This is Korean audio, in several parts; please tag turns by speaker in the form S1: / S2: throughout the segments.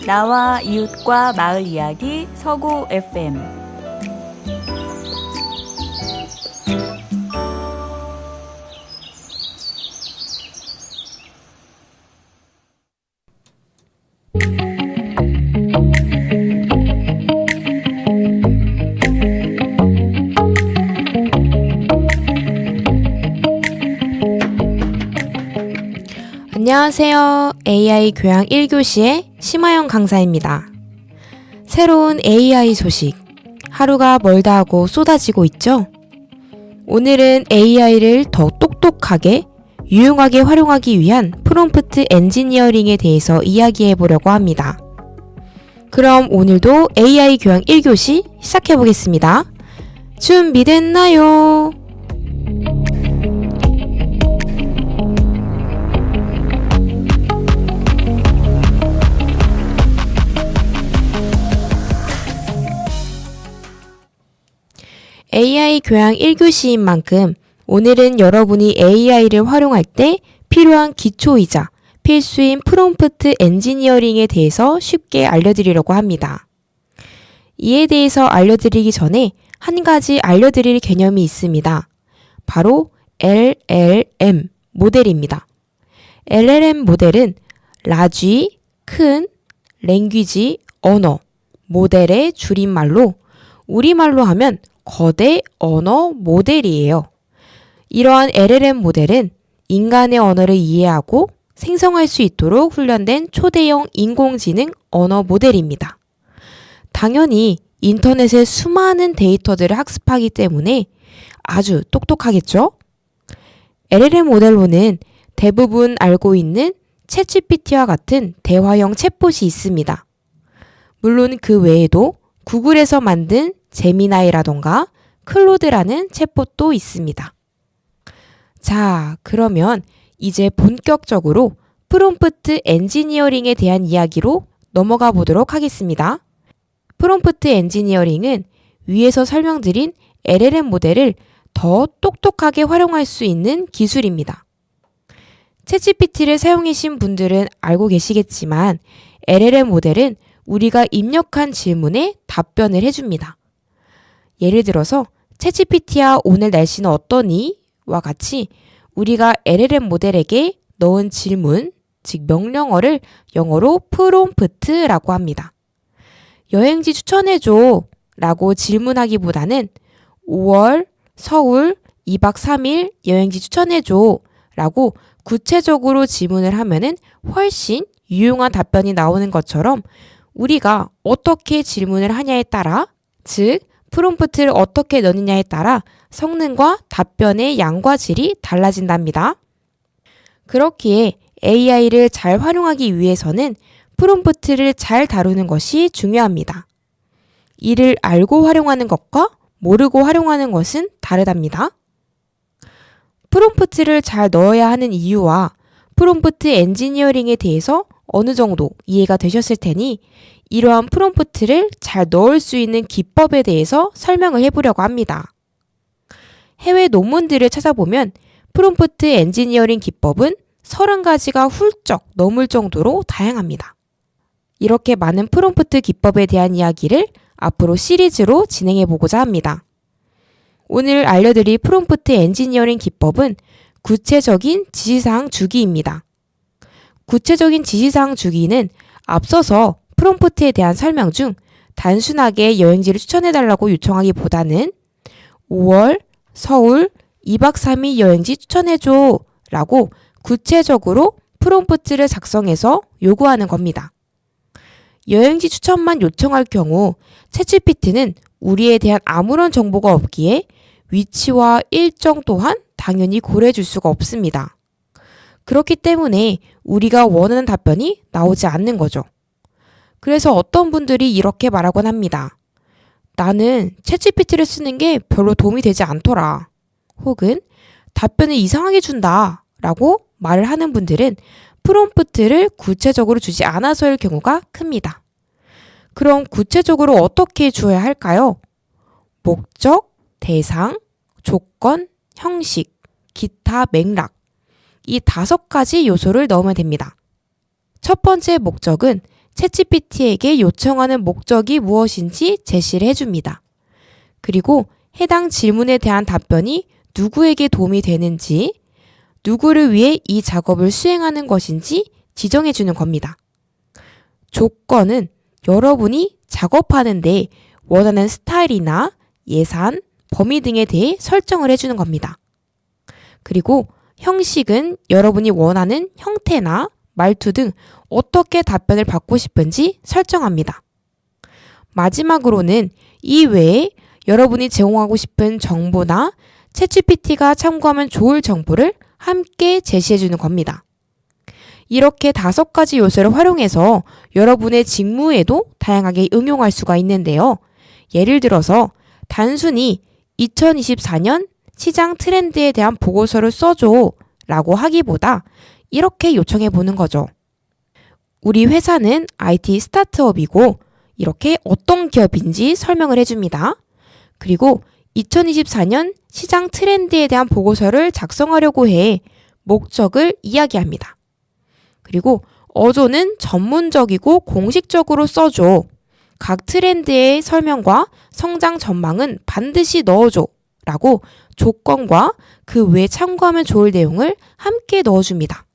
S1: 나와 이웃과 마을 이야기 서구 FM.
S2: 안녕하세요. AI 교양 1교시의 심하영 강사입니다. 새로운 AI 소식, 하루가 멀다 하고 쏟아지고 있죠? 오늘은 AI를 더 똑똑하게, 유용하게 활용하기 위한 프롬프트 엔지니어링에 대해서 이야기해 보려고 합니다. 그럼 오늘도 AI 교양 1교시 시작해 보겠습니다. 준비됐나요? AI 교양 1교시인 만큼 오늘은 여러분이 AI를 활용할 때 필요한 기초이자 필수인 프롬프트 엔지니어링에 대해서 쉽게 알려드리려고 합니다. 이에 대해서 알려드리기 전에 한 가지 알려드릴 개념이 있습니다. 바로 LLM 모델입니다. LLM 모델은 라지, 큰, 랭귀지, 언어, 모델의 줄임말로 우리말로 하면 거대 언어 모델이에요. 이러한 LLM 모델은 인간의 언어를 이해하고 생성할 수 있도록 훈련된 초대형 인공지능 언어 모델입니다. 당연히 인터넷의 수많은 데이터들을 학습하기 때문에 아주 똑똑하겠죠? LLM 모델로는 대부분 알고 있는 챗GPT와 같은 대화형 챗봇이 있습니다. 물론 그 외에도 구글에서 만든 제미나이라던가 클로드라는 챗봇도 있습니다. 자, 그러면 이제 본격적으로 프롬프트 엔지니어링에 대한 이야기로 넘어가 보도록 하겠습니다. 프롬프트 엔지니어링은 위에서 설명드린 LLM 모델을 더 똑똑하게 활용할 수 있는 기술입니다. 챗GPT를 사용하신 분들은 알고 계시겠지만 LLM 모델은 우리가 입력한 질문에 답변을 해줍니다. 예를 들어서 챗GPT야 오늘 날씨는 어떠니? 와 같이 우리가 LLM 모델에게 넣은 질문, 즉 명령어를 영어로 프롬프트라고 합니다. 여행지 추천해줘 라고 질문하기보다는 5월 서울 2박 3일 여행지 추천해줘 라고 구체적으로 질문을 하면은 훨씬 유용한 답변이 나오는 것처럼 우리가 어떻게 질문을 하냐에 따라, 즉 프롬프트를 어떻게 넣느냐에 따라 성능과 답변의 양과 질이 달라진답니다. 그렇기에 AI를 잘 활용하기 위해서는 프롬프트를 잘 다루는 것이 중요합니다. 이를 알고 활용하는 것과 모르고 활용하는 것은 다르답니다. 프롬프트를 잘 넣어야 하는 이유와 프롬프트 엔지니어링에 대해서 어느 정도 이해가 되셨을 테니 이러한 프롬프트를 잘 넣을 수 있는 기법에 대해서 설명을 해보려고 합니다. 해외 논문들을 찾아보면 프롬프트 엔지니어링 기법은 30가지가 훌쩍 넘을 정도로 다양합니다. 이렇게 많은 프롬프트 기법에 대한 이야기를 앞으로 시리즈로 진행해 보고자 합니다. 오늘 알려드릴 프롬프트 엔지니어링 기법은 구체적인 지시사항 주기입니다. 구체적인 지시사항 주기는 앞서서 프롬프트에 대한 설명 중 단순하게 여행지를 추천해달라고 요청하기보다는 5월 서울 2박 3일 여행지 추천해줘 라고 구체적으로 프롬프트를 작성해서 요구하는 겁니다. 여행지 추천만 요청할 경우 챗GPT는 우리에 대한 아무런 정보가 없기에 위치와 일정 또한 당연히 고려해 줄 수가 없습니다. 그렇기 때문에 우리가 원하는 답변이 나오지 않는 거죠. 그래서 어떤 분들이 이렇게 말하곤 합니다. 나는 챗GPT를 쓰는 게 별로 도움이 되지 않더라. 혹은 답변을 이상하게 준다 라고 말을 하는 분들은 프롬프트를 구체적으로 주지 않아서일 경우가 큽니다. 그럼 구체적으로 어떻게 주어야 할까요? 목적, 대상, 조건, 형식, 기타 맥락 이 5가지 요소를 넣으면 됩니다. 첫 번째 목적은 챗GPT에게 요청하는 목적이 무엇인지 제시를 해줍니다. 그리고 해당 질문에 대한 답변이 누구에게 도움이 되는지, 누구를 위해 이 작업을 수행하는 것인지 지정해주는 겁니다. 조건은 여러분이 작업하는데 원하는 스타일이나 예산, 범위 등에 대해 설정을 해주는 겁니다. 그리고 형식은 여러분이 원하는 형태나 말투 등 어떻게 답변을 받고 싶은지 설정합니다. 마지막으로는 이 외에 여러분이 제공하고 싶은 정보나 챗GPT가 참고하면 좋을 정보를 함께 제시해주는 겁니다. 이렇게 5가지 요소를 활용해서 여러분의 직무에도 다양하게 응용할 수가 있는데요. 예를 들어서 단순히 2024년 시장 트렌드에 대한 보고서를 써줘 라고 하기보다 이렇게 요청해 보는 거죠. 우리 회사는 IT 스타트업이고 이렇게 어떤 기업인지 설명을 해줍니다. 그리고 2024년 시장 트렌드에 대한 보고서를 작성하려고 해 목적을 이야기합니다. 그리고 어조는 전문적이고 공식적으로 써줘. 각 트렌드의 설명과 성장 전망은 반드시 넣어줘. 라고 조건과 그 외에 참고하면 좋을 내용을 함께 넣어줍니다.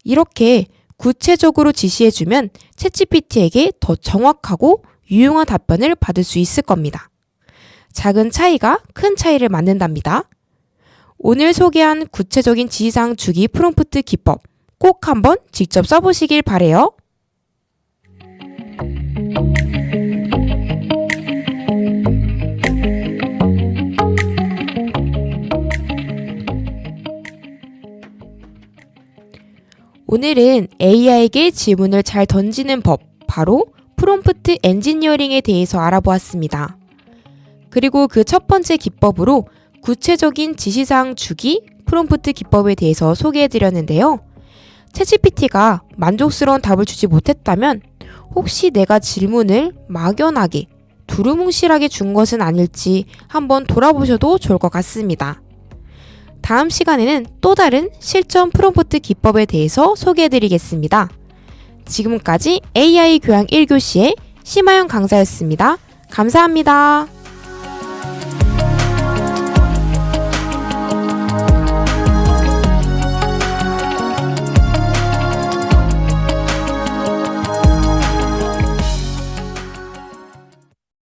S2: 이렇게 구체적으로 지시해주면 챗GPT에게 더 정확하고 유용한 답변을 받을 수 있을 겁니다. 작은 차이가 큰 차이를 만든답니다. 오늘 소개한 구체적인 지시사항 주기 프롬프트 기법 꼭 한번 직접 써보시길 바래요. 오늘은 AI에게 질문을 잘 던지는 법, 바로 프롬프트 엔지니어링에 대해서 알아보았습니다. 그리고 그 첫 번째 기법으로 구체적인 지시사항 주기 프롬프트 기법에 대해서 소개해드렸는데요. 챗GPT가 만족스러운 답을 주지 못했다면 혹시 내가 질문을 막연하게 두루뭉실하게 준 것은 아닐지 한번 돌아보셔도 좋을 것 같습니다. 다음 시간에는 또 다른 실전 프롬프트 기법에 대해서 소개해드리겠습니다. 지금까지 AI 교양 1교시의 심하영 강사였습니다. 감사합니다.